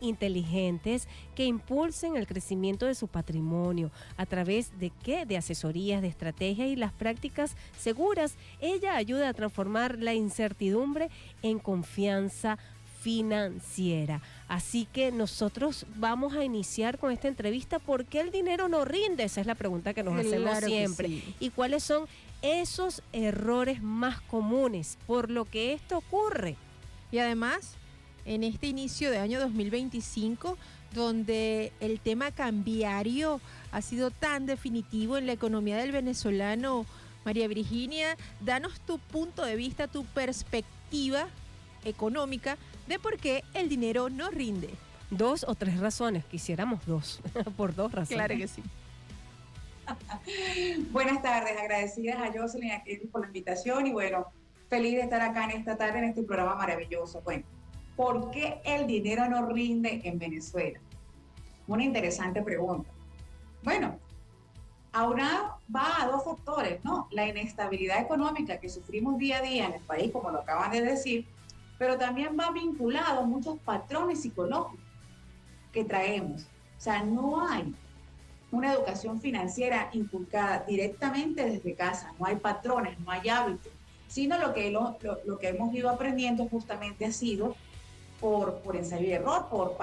inteligentes que impulsen el crecimiento de su patrimonio a través de qué, de asesorías, de estrategias y las prácticas seguras. Ella ayuda a transformar la incertidumbre en confianza financiera. Así que nosotros vamos a iniciar con esta entrevista. ¿Por qué el dinero no rinde? Esa es la pregunta que nos hacemos siempre. Sí. ¿Y cuáles son esos errores más comunes por lo que esto ocurre? Y además, en este inicio de año 2025, donde el tema cambiario ha sido tan definitivo en la economía del venezolano, María Virginia, danos tu punto de vista, tu perspectiva económica de por qué el dinero no rinde. 2 o 3 razones, quisiéramos 2, por 2 razones. Claro que sí. Buenas tardes, agradecidas a Jocelyn y a Kelly por la invitación y bueno, feliz de estar acá en esta tarde en este programa maravilloso. Bueno, ¿por qué el dinero no rinde en Venezuela? Una interesante pregunta. Bueno, aunado va a 2 factores, ¿no? La inestabilidad económica que sufrimos día a día en el país, como lo acaban de decir, pero también va vinculado a muchos patrones psicológicos que traemos. O sea, no hay una educación financiera inculcada directamente desde casa, no hay patrones, no hay hábitos, sino lo que hemos ido aprendiendo justamente ha sido por ensayo y error, por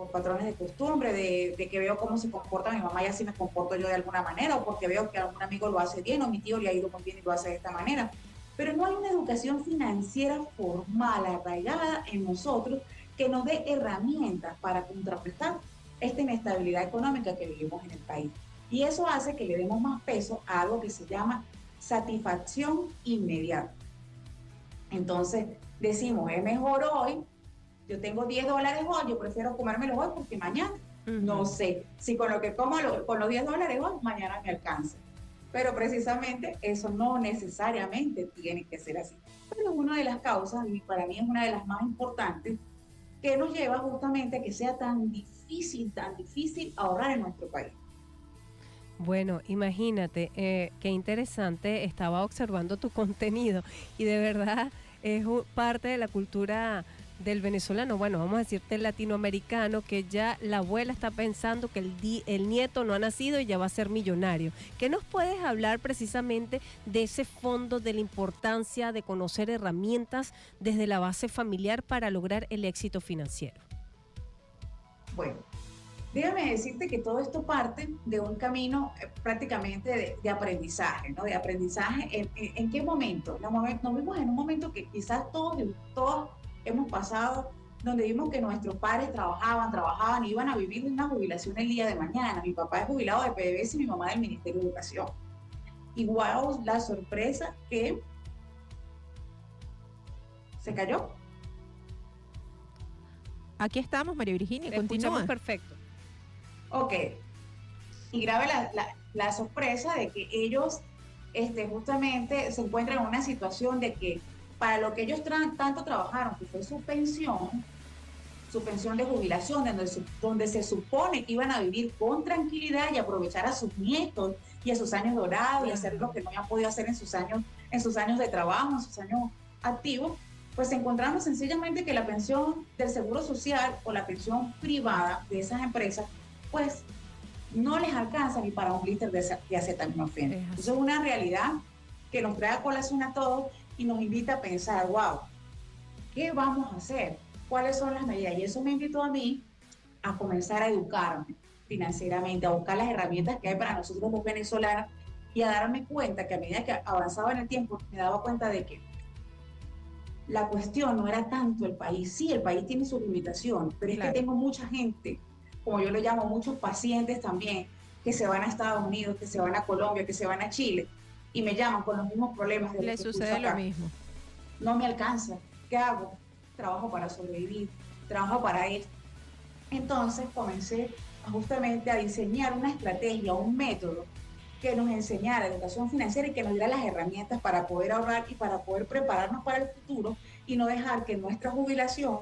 patrones de costumbre, de que veo cómo se comporta mi mamá y así me comporto yo de alguna manera, o porque veo que algún amigo lo hace bien, o mi tío le ha ido muy bien y lo hace de esta manera. Pero no hay una educación financiera formal, arraigada en nosotros, que nos dé herramientas para contrarrestar esta inestabilidad económica que vivimos en el país. Y eso hace que le demos más peso a algo que se llama satisfacción inmediata. Entonces, decimos, es mejor hoy, yo tengo $10 hoy, yo prefiero comérmelo hoy porque mañana, no sé, si con lo que como con los $10 hoy, mañana me alcanza. Pero precisamente eso no necesariamente tiene que ser así. Pero es una de las causas, y para mí es una de las más importantes, que nos lleva justamente a que sea tan difícil ahorrar en nuestro país. Bueno, imagínate, qué interesante, estaba observando tu contenido y de verdad es parte de la cultura del venezolano, bueno, vamos a decirte latinoamericano, que ya la abuela está pensando que el nieto no ha nacido y ya va a ser millonario. ¿Qué nos puedes hablar precisamente de ese fondo, de la importancia de conocer herramientas desde la base familiar para lograr el éxito financiero? Bueno, déjame decirte que todo esto parte de un camino prácticamente de aprendizaje, ¿no? De aprendizaje, ¿en qué momento? Nos vimos en un momento que quizás todos hemos pasado, donde vimos que nuestros padres trabajaban, iban a vivir una jubilación el día de mañana. Mi papá es jubilado de PDVSA y mi mamá del Ministerio de Educación. Igual la sorpresa que se cayó. Aquí estamos, María Virginia, continúa. Perfecto. Ok. Y grave la sorpresa de que ellos justamente se encuentran en una situación de que para lo que ellos tanto trabajaron, que fue su pensión de jubilación, donde se supone que iban a vivir con tranquilidad y aprovechar a sus nietos y a sus años dorados y hacer lo que no habían podido hacer en sus años de trabajo, en sus años activos, pues encontramos sencillamente que la pensión del Seguro Social o la pensión privada de esas empresas, pues no les alcanza ni para un blister de acetaminofén. Eso es una realidad que nos trae a colación a todos y nos invita a pensar, wow, ¿qué vamos a hacer? ¿Cuáles son las medidas? Y eso me invitó a mí a comenzar a educarme financieramente, a buscar las herramientas que hay para nosotros los venezolanos y a darme cuenta que a medida que avanzaba en el tiempo, me daba cuenta de que la cuestión no era tanto el país. Sí, el país tiene sus limitaciones, pero es que tengo mucha gente, como yo lo llamo, muchos pacientes también, que se van a Estados Unidos, que se van a Colombia, que se van a Chile, y me llaman con los mismos problemas. Le sucede lo mismo. No me alcanza. ¿Qué hago? Trabajo para sobrevivir, trabajo para esto. Entonces comencé justamente a diseñar una estrategia, un método que nos enseñara educación financiera y que nos diera las herramientas para poder ahorrar y para poder prepararnos para el futuro y no dejar que nuestra jubilación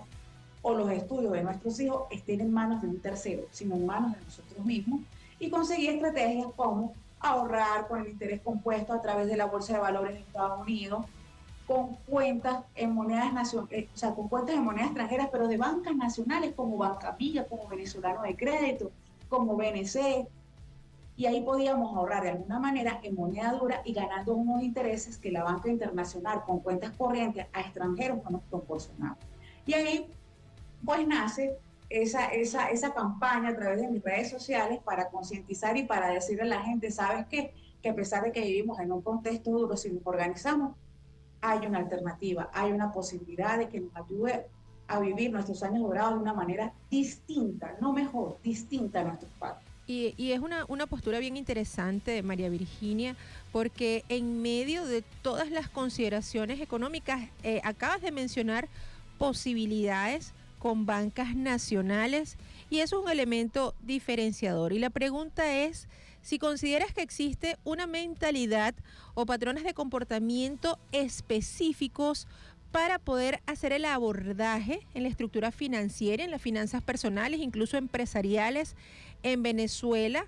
o los estudios de nuestros hijos estén en manos de un tercero, sino en manos de nosotros mismos, y conseguir estrategias como ahorrar con el interés compuesto a través de la Bolsa de Valores de Estados Unidos, con cuentas en monedas o sea, con cuentas en monedas extranjeras, pero de bancas nacionales como Banca Villa, como Venezolano de Crédito, como BNC, y ahí podíamos ahorrar de alguna manera en moneda dura y ganando unos intereses que la banca internacional con cuentas corrientes a extranjeros no nos proporcionaba. Y ahí pues nace esa campaña a través de mis redes sociales para concientizar y para decirle a la gente, ¿sabes qué? Que a pesar de que vivimos en un contexto duro, si nos organizamos, hay una alternativa, hay una posibilidad de que nos ayude a vivir nuestros años dorados de una manera distinta, no mejor, distinta a nuestros padres. Y es una postura bien interesante, María Virginia, porque en medio de todas las consideraciones económicas, acabas de mencionar posibilidades con bancas nacionales y eso es un elemento diferenciador. Y la pregunta es si consideras que existe una mentalidad o patrones de comportamiento específicos para poder hacer el abordaje en la estructura financiera, en las finanzas personales, incluso empresariales en Venezuela,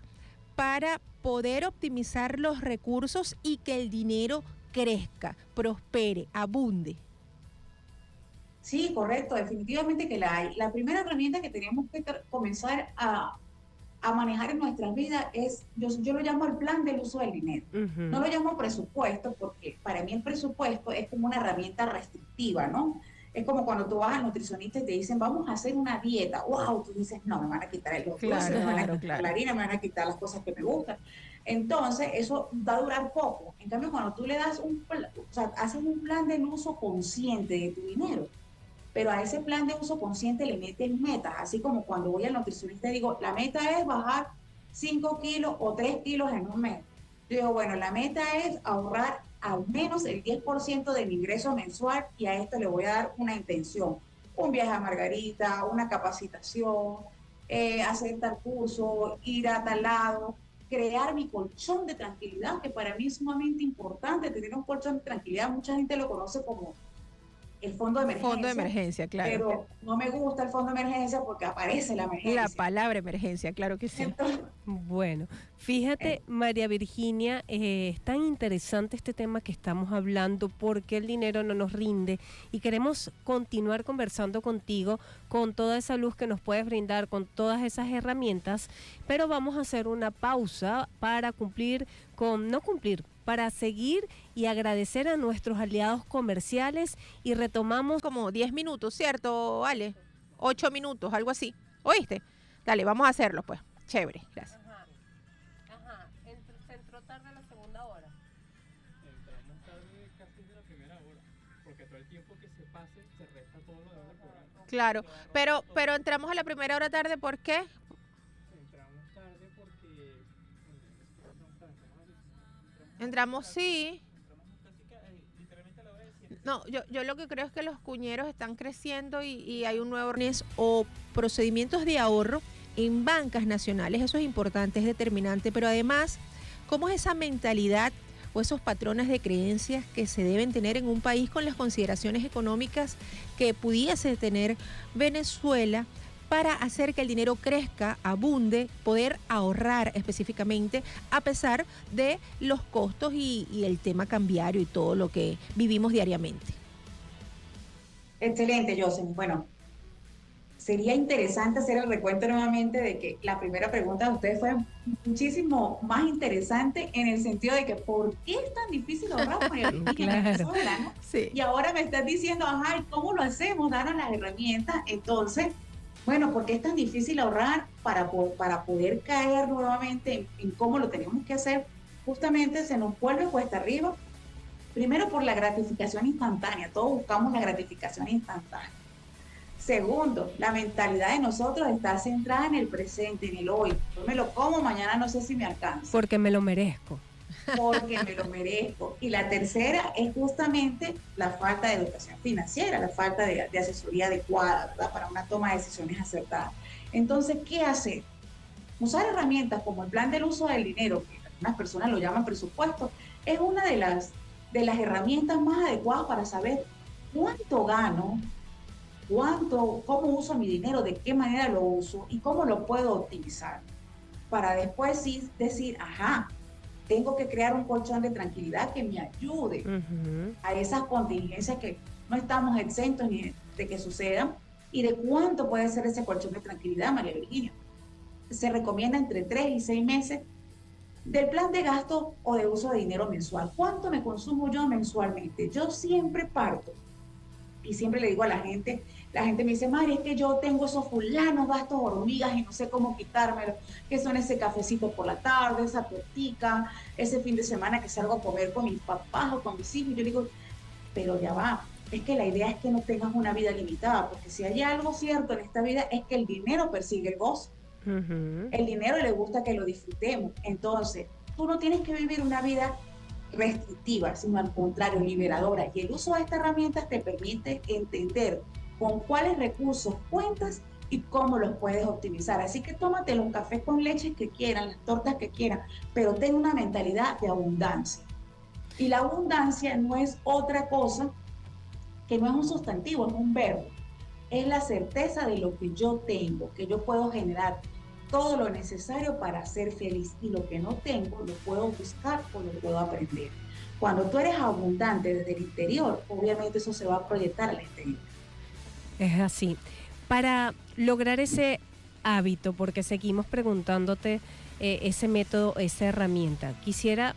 para poder optimizar los recursos y que el dinero crezca, prospere, abunde. Sí, correcto, definitivamente que la hay. La primera herramienta que tenemos que comenzar a manejar en nuestras vidas es, yo lo llamo el plan del uso del dinero. No lo llamo presupuesto porque para mí el presupuesto es como una herramienta restrictiva, ¿no? Es como cuando tú vas al nutricionista y te dicen, vamos a hacer una dieta. ¡Wow! Tú dices, no, me van a quitar el dulce, me van a quitar la harina, me van a quitar las cosas que me gustan. Entonces, eso va a durar poco. En cambio, cuando tú le das o sea, haces un plan del uso consciente de tu dinero, pero a ese plan de uso consciente le metes metas, así como cuando voy al nutricionista y digo, la meta es bajar 5 kilos o 3 kilos en un mes. Yo digo, bueno, la meta es ahorrar al menos el 10% de mi ingreso mensual y a esto le voy a dar una intención. Un viaje a Margarita, una capacitación, hacer tal curso, ir a tal lado, crear mi colchón de tranquilidad, que para mí es sumamente importante tener un colchón de tranquilidad. Mucha gente lo conoce como el fondo de emergencia. Fondo de emergencia, claro. Pero no me gusta el fondo de emergencia porque aparece la emergencia. La palabra emergencia, claro que sí. Entonces, Bueno, fíjate, María Virginia, es tan interesante este tema que estamos hablando porque el dinero no nos rinde y queremos continuar conversando contigo con toda esa luz que nos puedes brindar, con todas esas herramientas, pero vamos a hacer una pausa para para seguir y agradecer a nuestros aliados comerciales y retomamos como 10 minutos, ¿cierto, Ale? 8 minutos, algo así. ¿Oíste? Dale, vamos a hacerlo, pues. Chévere, gracias. Se entró tarde la segunda hora. Entramos tarde casi de la primera hora, porque todo el tiempo que se pase se resta todo lo de programa. Claro, pero entramos a la primera hora tarde, ¿por qué? Entramos tarde porque... Entramos, sí. Entramos casi literalmente a la hora de 7. No, yo lo que creo es que los cuñeros están creciendo y hay un nuevo o procedimientos de ahorro en bancas nacionales. Eso es importante, es determinante, pero además, ¿cómo es esa mentalidad o esos patrones de creencias que se deben tener en un país con las consideraciones económicas que pudiese tener Venezuela para hacer que el dinero crezca, abunde, poder ahorrar específicamente a pesar de los costos y el tema cambiario y todo lo que vivimos diariamente? excelente, Jocelyn. Bueno, sería interesante hacer el recuento nuevamente de que la primera pregunta de ustedes fue muchísimo más interesante en el sentido de que ¿por qué es tan difícil ahorrar por el Venezuela, ¿no? Sí. Y ahora me estás diciendo, ajá, ¿y cómo lo hacemos? Danos las herramientas. Entonces, bueno, ¿por qué es tan difícil ahorrar para poder caer nuevamente en cómo lo tenemos que hacer? Justamente se nos vuelve cuesta arriba. Primero por la gratificación instantánea. Todos buscamos la gratificación instantánea. Segundo, la mentalidad de nosotros está centrada en el presente, en el hoy. Yo me lo como, mañana no sé si me alcanza. porque me lo merezco. Porque me lo merezco. Y la tercera es justamente la falta de educación financiera, la falta de asesoría adecuada, ¿verdad? Para una toma de decisiones acertadas. Entonces, ¿qué hacer? Usar herramientas como el plan del uso del dinero, que algunas personas lo llaman presupuesto, es una de las herramientas más adecuadas para saber cuánto gano, cómo uso mi dinero, de qué manera lo uso y cómo lo puedo optimizar. Para después sí decir, ajá, tengo que crear un colchón de tranquilidad que me ayude a esas contingencias que no estamos exentos ni de que sucedan. ¿Y de cuánto puede ser ese colchón de tranquilidad, María Virginia? Se recomienda entre 3 y 6 meses del plan de gasto o de uso de dinero mensual. ¿Cuánto me consumo yo mensualmente? Yo siempre parto y siempre le digo a la gente me dice, Mari, es que yo tengo esos fulanos gastos hormigas y no sé cómo quitármelo, que son ese cafecito por la tarde, esa tortica, ese fin de semana que salgo a comer con mis papás o con mis hijos. Y yo digo, pero ya va, es que la idea es que no tengas una vida limitada, porque si hay algo cierto en esta vida es que el dinero persigue el gozo. El dinero le gusta que lo disfrutemos. Entonces, tú no tienes que vivir una vida restrictiva, sino al contrario, liberadora. Y el uso de estas herramientas te permite entender con cuáles recursos cuentas y cómo los puedes optimizar. Así que tómate los cafés con leche que quieran, las tortas que quieran, pero ten una mentalidad de abundancia. Y la abundancia no es otra cosa que no es un sustantivo, es un verbo. Es la certeza de lo que yo tengo, que yo puedo generar todo lo necesario para ser feliz, y lo que no tengo lo puedo buscar o lo puedo aprender. Cuando tú eres abundante desde el interior, obviamente eso se va a proyectar al exterior. Es así. Para lograr ese hábito, porque seguimos preguntándote ese método, esa herramienta, quisiera,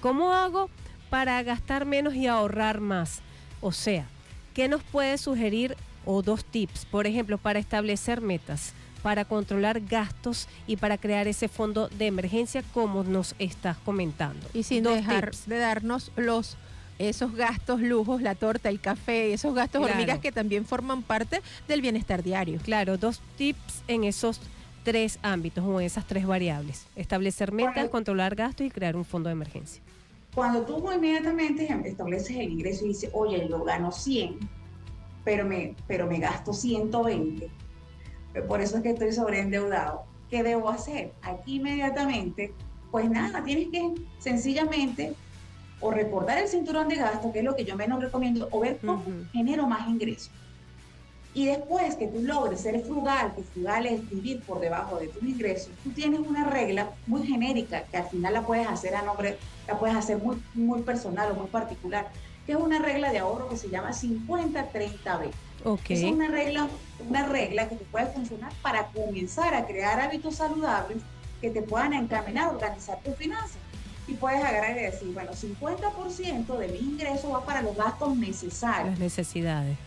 ¿cómo hago para gastar menos y ahorrar más? O sea, ¿qué nos puede sugerir o 2 tips, por ejemplo, para establecer metas, para controlar gastos y para crear ese fondo de emergencia como nos estás comentando? Y sin dejar de darnos esos gastos lujos, la torta, el café, esos gastos hormigas que también forman parte del bienestar diario. Claro, 2 tips en esos 3 ámbitos o en esas 3 variables. Establecer metas, controlar gastos y crear un fondo de emergencia. Cuando tú inmediatamente estableces el ingreso y dices, oye, yo gano 100, pero me gasto 120, por eso es que estoy sobreendeudado, ¿qué debo hacer? Aquí inmediatamente, pues nada, tienes que sencillamente o recordar el cinturón de gasto, que es lo que yo menos recomiendo, o ver cómo genero más ingresos. Y después que tú logres ser frugal, que frugal es vivir por debajo de tus ingresos, tú tienes una regla muy genérica, que al final la puedes hacer la puedes hacer muy, muy personal o muy particular, que es una regla de ahorro que se llama 50-30-20. Okay. Es una regla que te puede funcionar para comenzar a crear hábitos saludables que te puedan encaminar a organizar tus finanzas. Y puedes agarrar y decir, bueno, 50% de mi ingreso va para los gastos necesarios. Las necesidades.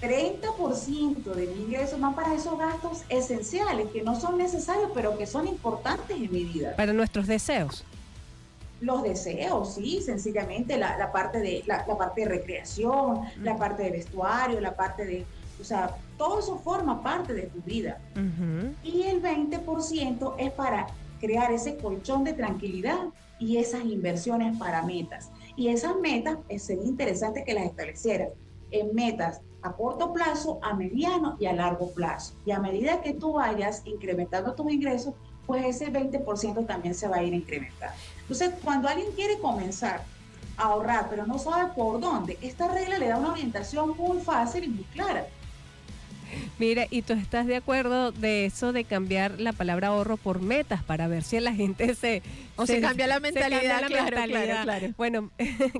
30% de mi ingreso van para esos gastos esenciales, que no son necesarios, pero que son importantes en mi vida. Para nuestros deseos. Los deseos, sí, sencillamente la parte de recreación, la parte de vestuario, la parte de, o sea, todo eso forma parte de tu vida. Y el 20% es para crear ese colchón de tranquilidad y esas inversiones para metas. Y esas metas, sería interesante que las establecieras en metas a corto plazo, a mediano y a largo plazo. Y a medida que tú vayas incrementando tus ingresos, pues ese 20% también se va a ir incrementando. Entonces, cuando alguien quiere comenzar a ahorrar, pero no sabe por dónde, esta regla le da una orientación muy fácil y muy clara. Mira, ¿y tú estás de acuerdo de eso de cambiar la palabra ahorro por metas para ver si a la gente se cambia la mentalidad? Claro. Bueno,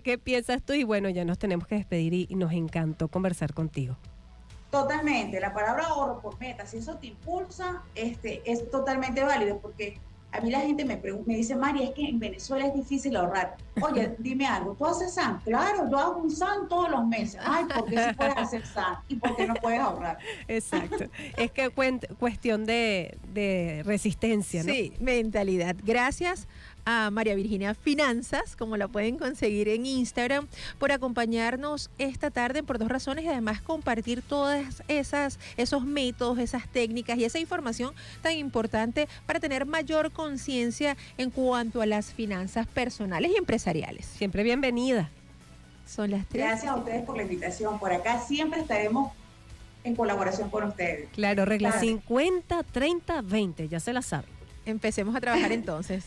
¿qué piensas tú? Y bueno, ya nos tenemos que despedir y nos encantó conversar contigo. Totalmente, la palabra ahorro por metas, si eso te impulsa, es totalmente válido, porque a mí la gente me dice, Mari, es que en Venezuela es difícil ahorrar. Oye, dime algo, ¿tú haces SAN? Claro, yo hago un SAN todos los meses. Ay, ¿por qué sí puedes hacer SAN? ¿Y por qué no puedes ahorrar? Exacto. Es que cuestión de resistencia, ¿no? Sí, mentalidad. Gracias a María Virginia Finanzas, como la pueden conseguir en Instagram, por acompañarnos esta tarde por 2 razones y además compartir todas esos métodos, esas técnicas y esa información tan importante para tener mayor conciencia en cuanto a las finanzas personales y empresariales. Siempre bienvenida. Son las 3. Gracias a ustedes por la invitación. Por acá siempre estaremos en colaboración con ustedes. Claro, regla 50-30-20, ya se la saben. Empecemos a trabajar entonces.